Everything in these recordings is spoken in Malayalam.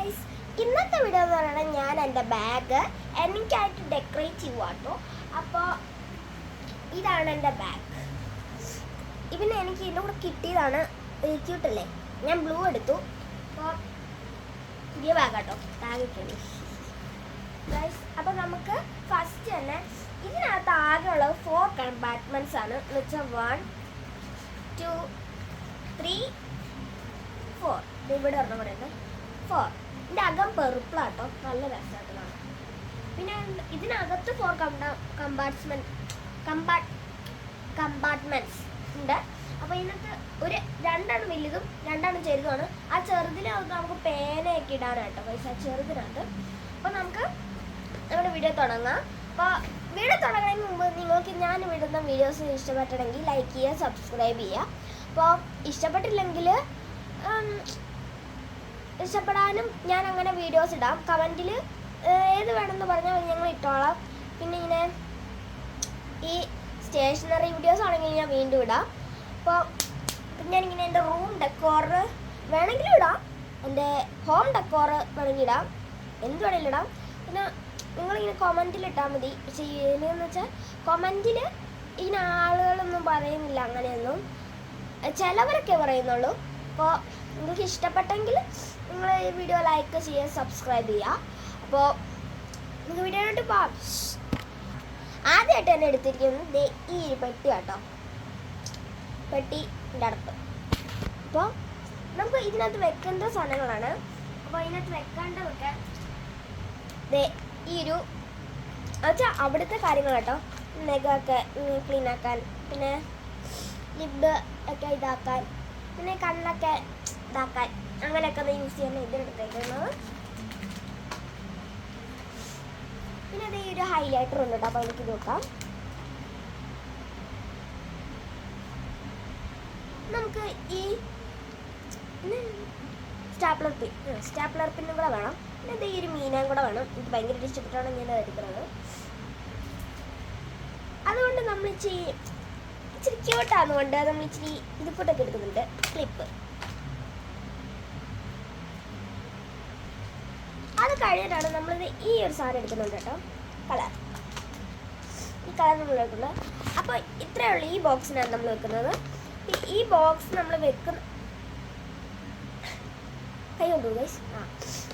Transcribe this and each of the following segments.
ഗൈസ്, ഇന്നത്തെ വീഡിയോ എന്ന് പറയുന്നത് ഞാൻ എൻ്റെ ബാഗ് എനിക്കായിട്ട് ഡെക്കറേറ്റ് ചെയ്യുക കേട്ടോ. അപ്പോൾ ഇതാണ് എൻ്റെ ബാഗ്. ഇവന് എനിക്ക് ഇതിൻ്റെ കൂടെ കിട്ടിയതാണ്. ക്യൂട്ടല്ലേ? ഞാൻ ബ്ലൂ എടുത്തു. അപ്പോൾ പുതിയ ബാഗ് കേട്ടോ, ബാഗ് കിട്ടി ഗൈസ്. അപ്പോൾ നമുക്ക് ഫസ്റ്റ് തന്നെ ഇതിനകത്ത് ആകെയുള്ളത് 4 കമ്പാർട്ട്മെൻറ്റ്സ് ആണ്. എന്ന് വെച്ചാൽ 1 2 3 4. ഇവിടെ ഒരെണ്ണം പറയുന്നത് 4. ഇതിൻ്റെ അകം പെറുപ്പിളാട്ടോ, നല്ല രസമായിട്ട് കാണാം. പിന്നെ ഇതിനകത്ത് 4 കമ്പാർട്ട്മെൻറ്റ്സ് ഉണ്ട്. അപ്പോൾ ഇതിനകത്ത് ഒരു 2 വലുതും 2 ചെറുതുമാണ്. ആ ചെറുതിനകത്ത് നമുക്ക് പേനയൊക്കെ ഇടാനായിട്ടോ പൈസ, ചെറുതിനകത്ത്. അപ്പോൾ നമുക്ക് നമ്മുടെ വീഡിയോ തുടങ്ങാം. അപ്പോൾ വീഡിയോ തുടങ്ങുന്നതിന് മുമ്പ് നിങ്ങൾക്ക് ഞാൻ വിടുന്ന വീഡിയോസ് ഇഷ്ടപ്പെട്ടെങ്കിൽ ലൈക്ക് ചെയ്യുക, സബ്സ്ക്രൈബ് ചെയ്യുക. അപ്പോൾ ഇഷ്ടപ്പെട്ടില്ലെങ്കിൽ ഇഷ്ടപ്പെടാനും ഞാൻ അങ്ങനെ വീഡിയോസ് ഇടാം. കമൻറ്റിൽ ഏത് വേണമെന്ന് പറഞ്ഞാൽ ഞങ്ങൾ ഇട്ടോളാം. പിന്നെ ഇങ്ങനെ ഈ സ്റ്റേഷനറി വീഡിയോസ് ആണെങ്കിൽ ഞാൻ വീണ്ടും ഇടാം. അപ്പോൾ ഞാനിങ്ങനെ എൻ്റെ റൂം ഡെക്കോർ വേണമെങ്കിലും ഇടാം, എൻ്റെ ഹോം ഡെക്കോർ വേണമെങ്കിൽ ഇടാം, എന്ത് വേണമെങ്കിലും ഇടാം. പിന്നെ നിങ്ങളിങ്ങനെ കൊമൻറ്റിൽ ഇട്ടാൽ മതി. ചെയ്യുന്നതെന്ന് വെച്ചാൽ കൊമൻറ്റിൽ ഇങ്ങനെ ആളുകളൊന്നും പറയുന്നില്ല, അങ്ങനെയൊന്നും ചിലവരൊക്കെ പറയുന്നുള്ളൂ. അപ്പോൾ നിങ്ങൾക്ക് ഇഷ്ടപ്പെട്ടെങ്കിൽ നിങ്ങൾ ഈ വീഡിയോ ലൈക്ക് ചെയ്യുക, സബ്സ്ക്രൈബ് ചെയ്യുക. അപ്പോൾ നിങ്ങൾക്ക് വീഡിയോയിലോട്ട് പോകാം. ആദ്യമായിട്ട് തന്നെ എടുത്തിരിക്കുന്നത് ഈ പെട്ടി കേട്ടോ, പെട്ടിൻ്റെ അടുത്ത്. അപ്പോൾ നമുക്ക് ഇതിനകത്ത് വെക്കേണ്ട സാധനങ്ങളാണ്. അപ്പോൾ ഇതിനകത്ത് വെക്കേണ്ടതൊക്കെ ഈ ഒരു വെച്ചാൽ അവിടുത്തെ കാര്യങ്ങൾ കേട്ടോ. നെഗൊക്കെ ക്ലീൻ ആക്കാൻ, പിന്നെ ലിഡ് ഒക്കെ ഇതാക്കാൻ, പിന്നെ കണ്ണൊക്കെ ഇതാക്കാൻ, അങ്ങനെയൊക്കെ ഒന്ന് യൂസ് ചെയ്യുന്ന ഇതിനെടുത്തേക്കുന്നത്. പിന്നെ അത് ഈ ഒരു ഹൈലൈറ്റർ ഉണ്ട് കേട്ടോ. അപ്പോൾ എനിക്ക് നോക്കാം. നമുക്ക് ഈ സ്റ്റാപ്ലർ പിന്നും കൂടെ വേണം. പിന്നെ അത് ഈ ഒരു മീനാൻ കൂടെ വേണം. എനിക്ക് ഭയങ്കര ഇഷ്ടപ്പെട്ടാണ് ഞാൻ എടുക്കുന്നത്. അതുകൊണ്ട് നമ്മൾ ഇച്ചിരി ക്യൂട്ടാകുന്നതുകൊണ്ട് നമ്മൾ ഇച്ചിരി ഇത് കൂട്ടൊക്കെ എടുക്കുന്നുണ്ട്, ക്ലിപ്പ്. അത് കഴിഞ്ഞിട്ടാണ് നമ്മളിത് ഈ ഒരു സാധനം എടുക്കുന്നുണ്ട് കേട്ടോ, കളർ. ഈ കളർ നമ്മൾ എടുക്കുന്നത്. അപ്പോൾ ഇത്രയേ ഉള്ളൂ ഈ ബോക്സിനാണ് നമ്മൾ വെക്കുന്നത്. ഈ ബോക്സ് നമ്മൾ കൈ കൊണ്ടു ഗൈസ്.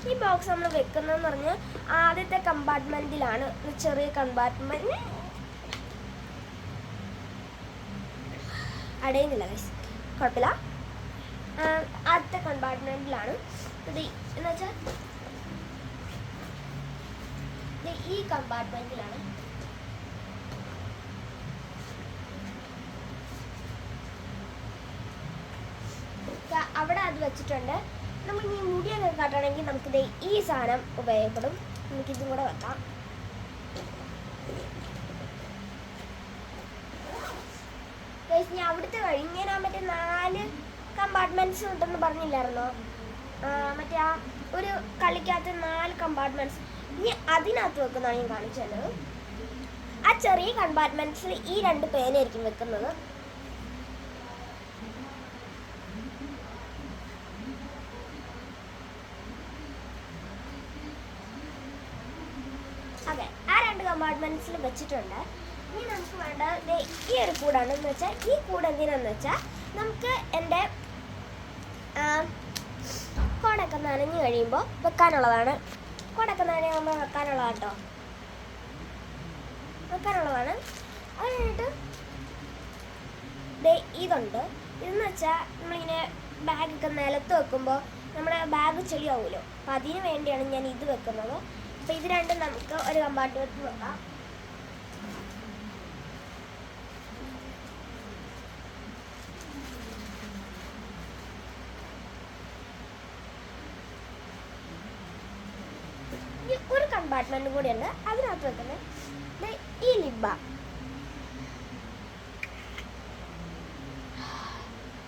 ഈ ബോക്സ് നമ്മൾ വെക്കുന്നതെന്ന് പറഞ്ഞാൽ ആദ്യത്തെ കമ്പാർട്ട്മെൻറ്റിലാണ്. ചെറിയ കമ്പാർട്ട്മെൻറ്റ് അടയുന്നില്ല ഗൈസ്, കുഴപ്പമില്ല. ആദ്യത്തെ കമ്പാർട്ട്മെൻറ്റിലാണ് ഇത്. എന്ന് വെച്ചാൽ ഈ കമ്പാർട്ട്മെൻറ്റിലാണ്. അവിടെ അത് വെച്ചിട്ടുണ്ട്. നമുക്ക് ഈ മുടിയൊക്കെ കാട്ടണമെങ്കിൽ നമുക്കിത് ഈ സാധനം ഉപയോഗപ്പെടും. നമുക്കിതും കൂടെ വെക്കാം. ഞാൻ അവിടുത്തെ കഴിഞ്ഞാൽ മറ്റേ 4 കമ്പാർട്ട്മെൻറ്റ്സ് ഉണ്ടെന്ന് പറഞ്ഞില്ലായിരുന്നോ? മറ്റേ ആ ഒരു കളിക്കകത്ത് 4 കമ്പാർട്ട്മെൻറ്റ്സ്. ഇനി അതിനകത്ത് വെക്കുന്നതാണ് ഞാൻ കാണിച്ചത്. ആ ചെറിയ കമ്പാർട്ട്മെൻറ്റ്സിൽ ഈ 2 പേനായിരിക്കും വെക്കുന്നത്. അതെ, ആ 2 കമ്പാർട്ട്മെൻറ്റ്സിൽ വെച്ചിട്ടുണ്ട്. ഇനി നമുക്ക് വേണ്ടത് ഈ ഒരു കൂടാണ്. എന്ന് വെച്ചാൽ ഈ കൂട് എന്തിനാന്ന് വെച്ചാൽ നമുക്ക് എൻ്റെ കോടൊക്കെ നനഞ്ഞു കഴിയുമ്പോൾ വെക്കാനുള്ളതാണ്. കോടൊക്കെ നനയുമ്പോൾ വെക്കാനുള്ളതാണ് കേട്ടോ, വെക്കാനുള്ളതാണ്. അത് കഴിഞ്ഞിട്ട് ഇതുണ്ട്. ഇതെന്ന് വെച്ചാൽ നമ്മളിങ്ങനെ ബാഗൊക്കെ നിലത്ത് വെക്കുമ്പോൾ നമ്മുടെ ബാഗ് ചെളിയാവുമല്ലോ. അപ്പോൾ അതിന് വേണ്ടിയാണ് ഞാൻ ഇത് വെക്കുന്നത്. അപ്പോൾ ഇത് രണ്ടും നമുക്ക് ഒരു കമ്പാർട്ട്മെൻറ്റിൽ വെക്കാം. ഒരു കമ്പാർട്ട്മെൻറ്റും കൂടിയുണ്ട്, അതിനകത്ത് വെക്കുന്നത് ഈ ലിബ.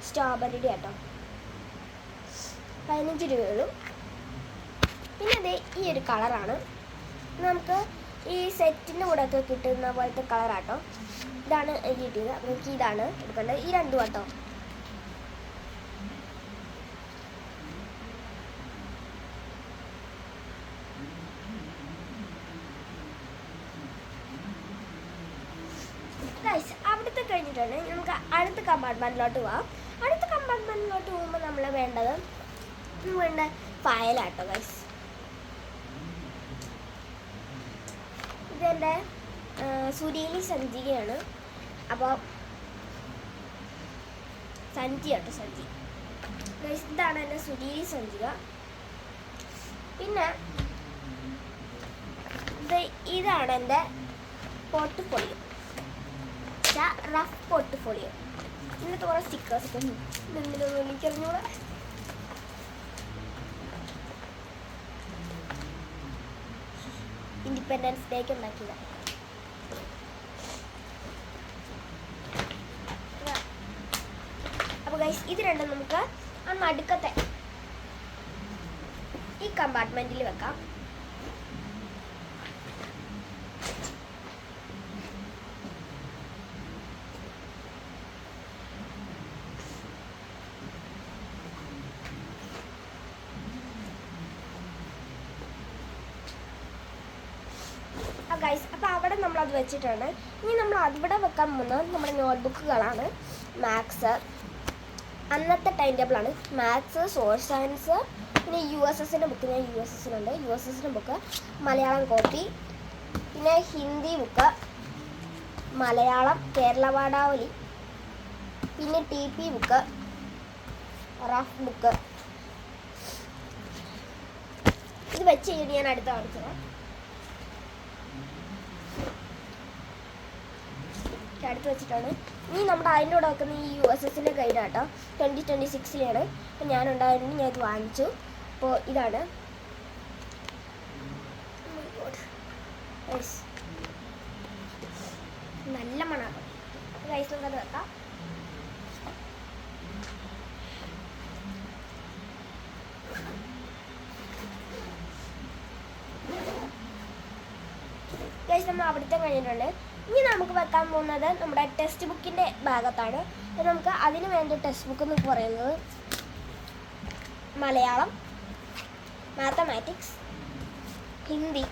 സ്ട്രോബെറിയുടെ കേട്ടോ, 15 രൂപയുള്ളൂ. പിന്നെ അത് ഈ ഒരു കളറാണ്. നമുക്ക് ഈ സെറ്റിൻ്റെ കൂടെ ഒക്കെ കിട്ടുന്ന പോലത്തെ കളറാട്ടോ. ഇതാണ് എനിക്ക് കിട്ടിയത്. നമുക്ക് ഇതാണ് എടുക്കേണ്ടത്. ഈ 2 കേട്ടോ. വെച്ചിട്ടുണ്ട്. നമുക്ക് അടുത്ത കമ്പാർട്ട്മെൻറ്റിലോട്ട് പോവാം. അടുത്ത കമ്പാർട്ട്മെൻറ്റിലോട്ട് പോകുമ്പോൾ നമ്മൾ വേണ്ട ഫയലാട്ടോ ഗൈസ്. ഇതെൻ്റെ സുരീലി സഞ്ചികയാണ്. അപ്പോൾ സഞ്ചി ഗൈസ്, ഇതാണ് എൻ്റെ സുരീലി സഞ്ചിക. പിന്നെ ഇതാണ് എൻ്റെ പോർട്ട്ഫോളിയോ, റഫ് പോർട്ട്ഫോളിയോ. ഇന്നത്തെ കുറേ സ്റ്റിക്കേഴ്സ് ഒക്കെ എന്തിനൊന്നും എനിക്കറിഞ്ഞൂടെ. ഇൻഡിപെൻഡൻസ് ഡേക്ക് ഉണ്ടാക്കിയതാണ്. അപ്പോൾ ഗൈസ്, ഇത് രണ്ടും നമുക്ക് ആ നടുക്കത്തെ ഈ കമ്പാർട്ട്മെൻറ്റിൽ വെക്കാം. ഗൈസ്, അപ്പോൾ അവിടെ നമ്മളത് വെച്ചിട്ടുണ്ട്. ഇനി നമ്മൾ അവിടെ വെക്കാൻ പോകുന്നത് നമ്മുടെ നോട്ട്ബുക്കുകളാണ്. മാത്സ്, അന്നത്തെ ടൈം ടേബിളാണ്. മാത്സ്, സോഷ്യൽ സയൻസ്, പിന്നെ USSൻ്റെ ബുക്ക്. ഞാൻ USSനുണ്ട്. USSൻ്റെ ബുക്ക്, മലയാളം കോപ്പി, പിന്നെ ഹിന്ദി ബുക്ക്, മലയാളം കേരള പാഠാവലി, പിന്നെ TP ബുക്ക്, റഫ് ബുക്ക്. ഇത് വെച്ച് കഴിഞ്ഞിട്ട് ഞാൻ അടുത്ത കാണിച്ചത് അടുത്ത് വെച്ചിട്ടാണ്. ഇനി നമ്മുടെ അതിൻ്റെ കൂടെ വെക്കുന്ന ഈ USSൻ്റെ ഗൈഡാട്ടോ. 2026 അപ്പോൾ ഞാനുണ്ടായിരുന്നു, ഞാൻ ഇത് വാങ്ങിച്ചു. അപ്പോൾ ഇതാണ്. നല്ല മണമാണ് ഗൈസ്. നമുക്കത് വെക്കാം. ഗൈസ്, നമ്മൾ അവിടുത്തെ കഴിഞ്ഞിട്ടുണ്ട്. ഇനി നമുക്ക് വെക്കാൻ പോകുന്നത് നമ്മുടെ ടെക്സ്റ്റ് ബുക്കിൻ്റെ ഭാഗത്താണ്. നമുക്ക് അതിന് വേണ്ട ടെക്സ്റ്റ് ബുക്ക് എന്ന് പറയുന്നത് മലയാളം, മാത്തമാറ്റിക്സ്, ഹിന്ദി,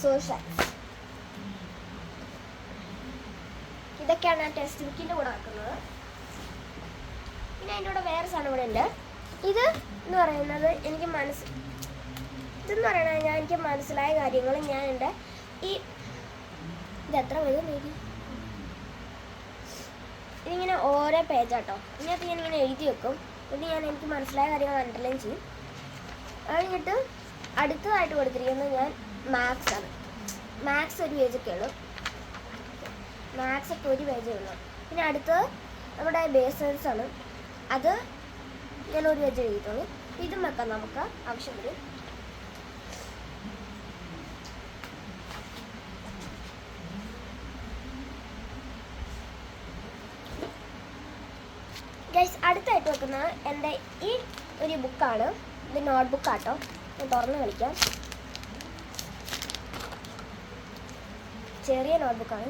സോഷ്യൽ, ഇതൊക്കെയാണ് ടെക്സ്റ്റ് ബുക്കിൻ്റെ കൂടെ വെക്കുന്നത്. പിന്നെ അതിൻ്റെ കൂടെ വേറെ സാധനം കൂടെ ഉണ്ട്. ഇത് എന്ന് പറയുന്നത് എനിക്ക് മനസ്സിലായ കാര്യങ്ങൾ ഞാൻ എൻ്റെ ഇതെത്ര വരും എഴുതി, ഇതിങ്ങനെ ഓരോ പേജാട്ടോ. ഇതിനകത്ത് ഞാനിങ്ങനെ എഴുതി വെക്കും. എന്നിട്ട് എനിക്ക് മനസ്സിലായ കാര്യങ്ങൾ അണ്ടർലൈൻ ചെയ്യും. കഴിഞ്ഞിട്ട് അടുത്തതായിട്ട് കൊടുത്തിരിക്കുന്നത് ഞാൻ മാത്സ് ആണ്. മാത്സ് ഒരു പേജൊക്കെ ഉള്ളൂ. മാത്സൊക്കെ ഒരു പേജേ ഉള്ളൂ. പിന്നെ അടുത്തത് നമ്മുടെ ബേസൻസ് ആണ്. അത് ഞാൻ ഒരു പേജ് എഴുതിയിട്ടുള്ളൂ. ഇതും വെക്കാൻ നമുക്ക് ആവശ്യം വരും. ഗൈസ്, അടുത്തായിട്ട് വെക്കുന്നത് എൻ്റെ ഈ ഒരു ബുക്കാണ്. ഇത് നോട്ട്ബുക്കാട്ടോ. ഞാൻ തുറന്ന് കളിക്കാം. ചെറിയ നോട്ട്ബുക്കാണ്.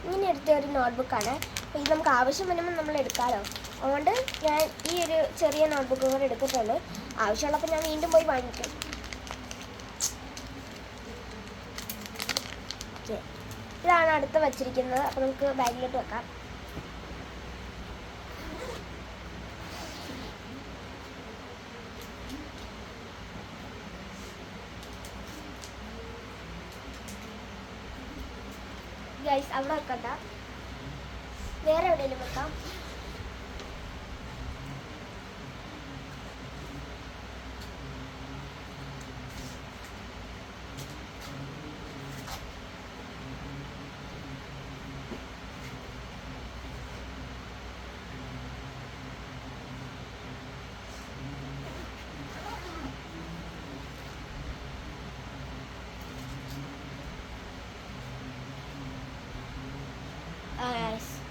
ഇങ്ങനെ എടുത്ത ഒരു നോട്ട്ബുക്കാണ്. അപ്പോൾ ഇത് നമുക്ക് ആവശ്യം വരുമ്പോൾ നമ്മൾ എടുക്കാമല്ലോ. അതുകൊണ്ട് ഞാൻ ഈ ഒരു ചെറിയ നോട്ട്ബുക്ക് കൂടെ എടുത്തിട്ടുണ്ട്. ആവശ്യമുള്ളപ്പോൾ ഞാൻ വീണ്ടും പോയി വാങ്ങിക്കും. ഓക്കെ, ഇതാണ് അടുത്ത് വച്ചിരിക്കുന്നത്. അപ്പോൾ നമുക്ക് ബാഗിലോട്ട് വെക്കാം. ഗൈസ്, അവിടെ വെക്കണ്ട, വേറെ എവിടെയെങ്കിലും വെക്കാം.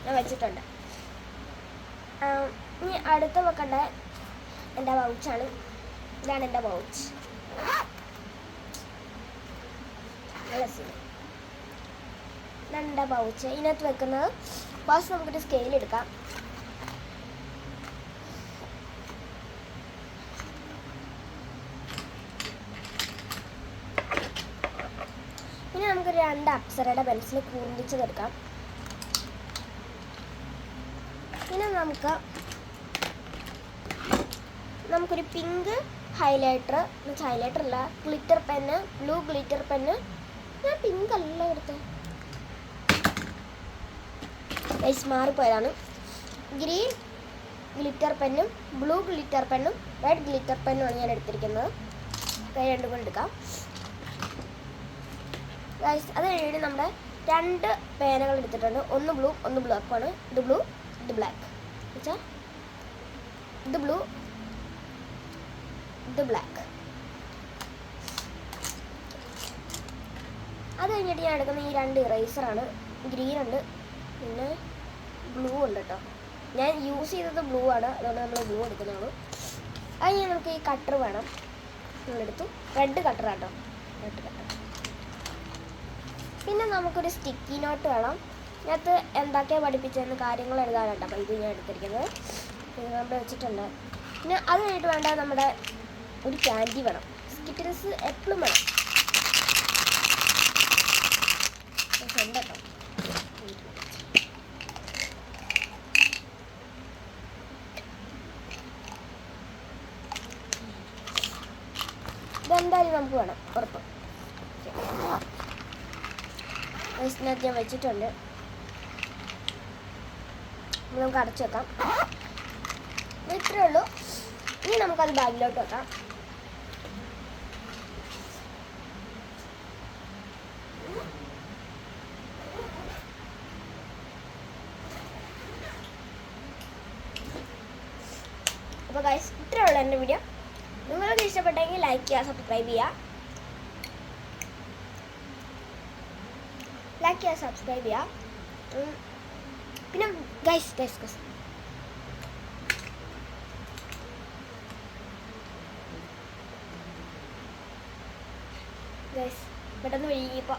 ഞാൻ വെച്ചിട്ടുണ്ട്. ഇനി അടുത്ത് വെക്കേണ്ട എൻ്റെ പൗച്ചാണ്. ഇതാണ് എൻ്റെ പൗച്ച്. ഇതാണ് എൻ്റെ പൗച്ച്. ഇതിനകത്ത് വെക്കുന്നത് ഫസ്റ്റ് നമുക്കൊരു സ്കെയിൽ എടുക്കാം. 2 അപ്സരയുടെ പെൻസിൽ കൂർപ്പിച്ചതെടുക്കാം. പിന്നെ നമുക്കൊരു പിങ്ക് ഹൈലൈറ്റർ അല്ല, glitter pen, blue glitter pen. ഞാൻ പിങ്ക് അല്ല എടുത്തത്, മാറിപ്പോയതാണ്. ഗ്രീൻ ഗ്ലിറ്റർ പെന്നും ബ്ലൂ ഗ്ലിറ്റർ പെന്നും റെഡ് ഗ്ലിറ്റർ പെന്നുമാണ് ഞാൻ എടുത്തിരിക്കുന്നത്. രണ്ടും കൂടെ എടുക്കാം ഗൈസ്. അത് കഴിഞ്ഞിട്ട് നമ്മുടെ 2 പേനകൾ എടുത്തിട്ടുണ്ട്. ഒന്ന് ബ്ലൂ ഒന്ന് ബ്ലാക്കാണ്. ഇത് ബ്ലൂ ഇത് ബ്ലാക്ക് വെച്ചാൽ ഇത് ബ്ലൂ ഇത് ബ്ലാക്ക്. അത് കഴിഞ്ഞിട്ട് ഞാൻ എടുക്കുന്ന ഈ 2 ഇറേസറാണ്. ഗ്രീൻ ഉണ്ട് പിന്നെ ബ്ലൂ ഉണ്ട് കേട്ടോ. ഞാൻ യൂസ് ചെയ്തത് ബ്ലൂ ആണ്, അതുകൊണ്ട് നമ്മൾ ബ്ലൂ എടുക്കുന്നുള്ളൂ. അത് കഴിഞ്ഞ് നമുക്ക് ഈ കട്ടർ വേണം. നമ്മളെടുത്തു റെഡ് കട്ടറാട്ടോ, റെഡ് കട്ടർ. പിന്നെ നമുക്കൊരു സ്റ്റിക്കി നോട്ട് വേണം. ഇതിനകത്ത് എന്തൊക്കെയാണ് പഠിപ്പിച്ചതെന്ന് കാര്യങ്ങൾ എഴുതാനുണ്ട്. അപ്പോൾ ഇത് ഞാൻ എടുത്തിരിക്കുന്നത് ഇത് നമ്മൾ വെച്ചിട്ടുണ്ട്. പിന്നെ അത് കഴിഞ്ഞിട്ട് വേണ്ട നമ്മുടെ ഒരു ക്യാൻഡി വേണം. സ്കിറ്റിൽസ് എപ്പോഴും വേണം. കേട്ടോ ഇതെന്തായാലും നമുക്ക് വേണം ഉറപ്പ്. ഇതിനകത്ത് ഞാൻ വെച്ചിട്ടുണ്ട്. നമുക്ക് അടച്ചു വെക്കാം. ഇത്രയേ ഉള്ളൂ. ഇനി നമുക്കത് ബാഗിലോട്ട് വെക്കാം. അപ്പോൾ ഗൈസ് ഇത്രയേ ഉള്ളൂ എൻ്റെ വീഡിയോ. നിങ്ങൾക്ക് ഇഷ്ടപ്പെട്ടെങ്കിൽ ലൈക്ക് ചെയ്യുക, സബ്സ്ക്രൈബ് ചെയ്യുക. പിന്നെ ഗൈസ് പെട്ടെന്ന് വിഴുങ്ങിയപ്പോൾ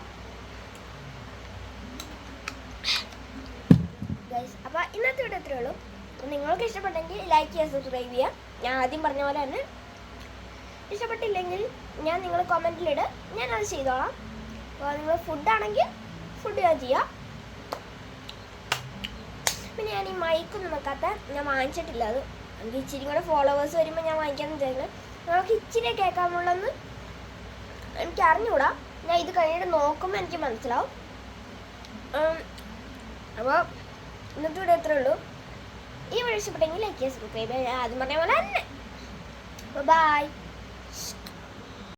ഗൈസ്. അപ്പോൾ ഇന്നത്തെ വീഡിയോ ഇത്രയേ ഉള്ളൂ. നിങ്ങൾക്ക് ഇഷ്ടപ്പെട്ടെങ്കിൽ ലൈക്ക് ചെയ്യുക, സബ്സ്ക്രൈബ് ചെയ്യുക. ഞാൻ ആദ്യം പറഞ്ഞ പോലെ തന്നെ ഇഷ്ടപ്പെട്ടില്ലെങ്കിൽ നിങ്ങൾ കമൻറ്റിലിട്, ഞാനത് ചെയ്തോളാം. അപ്പോൾ നിങ്ങൾ ഫുഡാണെങ്കിൽ ഫുഡ് ഞാൻ ചെയ്യാം. പിന്നെ ഞാൻ ഈ മൈക്കൊന്നും വെക്കാത്ത ഞാൻ വാങ്ങിച്ചിട്ടില്ല. അത് എനിക്ക് ഇച്ചിരി കൂടെ ഫോളോവേഴ്സ് വരുമ്പോൾ ഞാൻ വാങ്ങിക്കാമെന്ന് വിചാരിക്കുന്നത്. നമുക്ക് ഇച്ചിരി കേൾക്കാമുള്ളെന്ന് എനിക്ക് അറിഞ്ഞുകൂടാ. ഞാൻ ഇത് കഴിഞ്ഞിട്ട് നോക്കുമ്പോൾ എനിക്ക് മനസ്സിലാവും. അപ്പോൾ ഇന്നത്തെ വീഡിയോ ഇത്രയേ ഉള്ളൂ. ഈ വീഡിയോ ഇഷ്ടപ്പെട്ടെങ്കിൽ ലൈക്ക് ചെയ്യുക, സബ്സ്ക്രൈബ് ചെയ്യുക. ഞാൻ ആദ്യം പറഞ്ഞ പോലെ തന്നെ. ബൈ.